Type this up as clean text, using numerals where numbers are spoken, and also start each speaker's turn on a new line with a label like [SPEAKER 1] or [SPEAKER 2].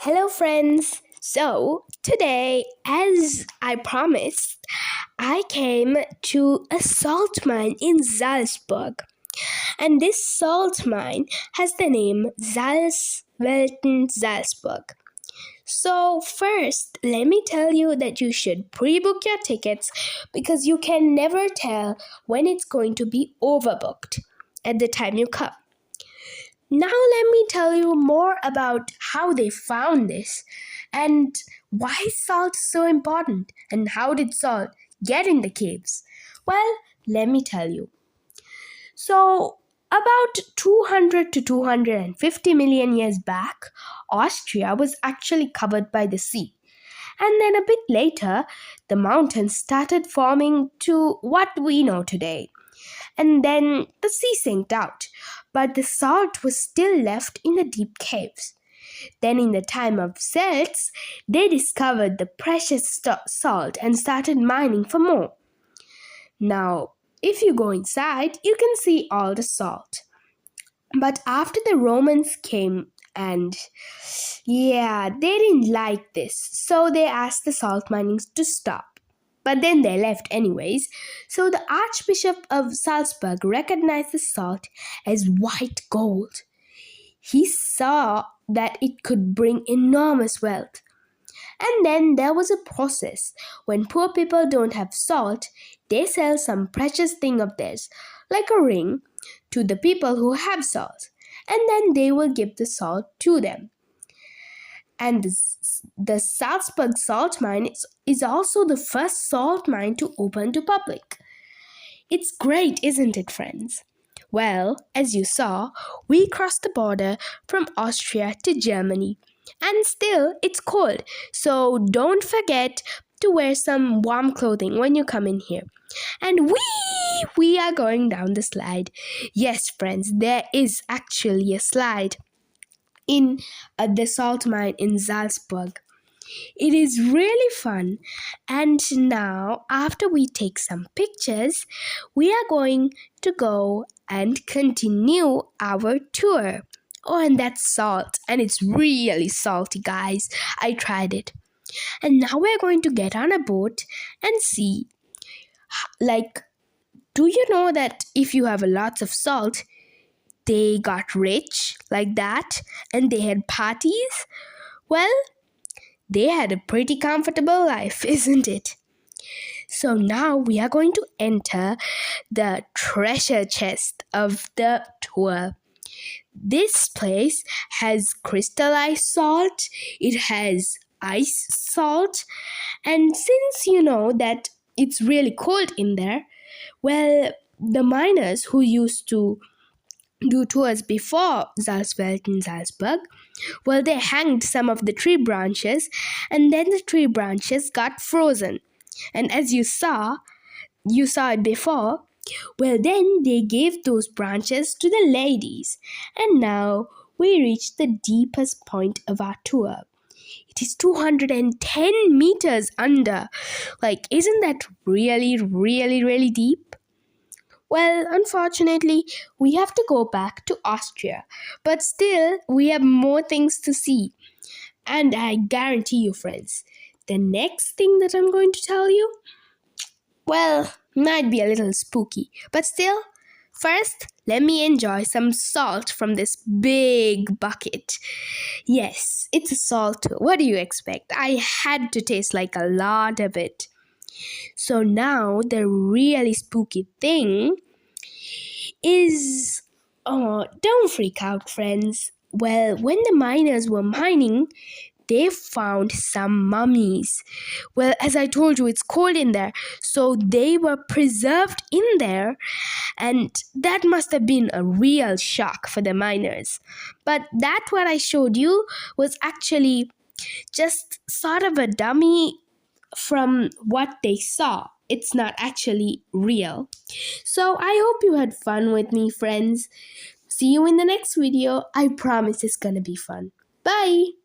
[SPEAKER 1] Hello, friends. So, today, as I promised, I came to a salt mine in Salzburg. And this salt mine has the name Salzwelten Salzburg. So, first, let me tell you that you should pre book your tickets because you can never tell when it's going to be overbooked at the time you come. Now, let me tell you more about how they found this and why salt is so important and how did salt get in the caves. Well, let me tell you. So, about 200 to 250 million years back, Austria was actually covered by the sea. And then a bit later, the mountains started forming to what we know today. And then the sea sank out, but the salt was still left in the deep caves. Then, in the time of Celts, they discovered the precious salt and started mining for more. Now, if you go inside, you can see all the salt. But after the Romans came and they didn't like this, so they asked the salt mining to stop. But then they left anyways, so the Archbishop of Salzburg recognized the salt as white gold. He saw that it could bring enormous wealth. And then there was a process. When poor people don't have salt, they sell some precious thing of theirs, like a ring, to the people who have salt. And then they will give the salt to them. And the Salzburg salt mine is also the first salt mine to open to public. It's great, isn't it, friends? Well, as you saw, we crossed the border from Austria to Germany. And still, it's cold, so don't forget to wear some warm clothing when you come in here. And we are going down the slide. Yes, friends, there is actually a slide in the salt mine in Salzburg. It is really fun. And now, after we take some pictures, we are going to go and continue our tour. Oh, and that's salt. And it's really salty, guys. I tried it. And now we're going to get on a boat and see. Do you know that if you have lots of salt, they got rich like that and they had parties? Well, they had a pretty comfortable life, isn't it? So now we are going to enter the treasure chest of the tour. This place has crystallized salt, it has ice salt, and since you know that it's really cold in there, well, the miners who used to do tours before Salzwelten Salzburg, well, they hanged some of the tree branches and then the tree branches got frozen. And as you saw it before, well, then they gave those branches to the ladies. And now we reach the deepest point of our tour. It is 210 meters under. Isn't that really, really, really deep? Well, unfortunately, we have to go back to Austria. But still, we have more things to see. And I guarantee you, friends, the next thing that I'm going to tell you, well, might be a little spooky. But still, first, let me enjoy some salt from this big bucket. Yes, it's a salt too. What do you expect? I had to taste a lot of it. So now the really spooky thing is, don't freak out, friends. Well, when the miners were mining, they found some mummies. Well, as I told you, it's cold in there, so they were preserved in there, and that must have been a real shock for the miners. But that what I showed you was actually just sort of a dummy from what they saw. It's not actually real. So I hope you had fun with me, friends. See you in the next video. I promise it's gonna be fun. Bye!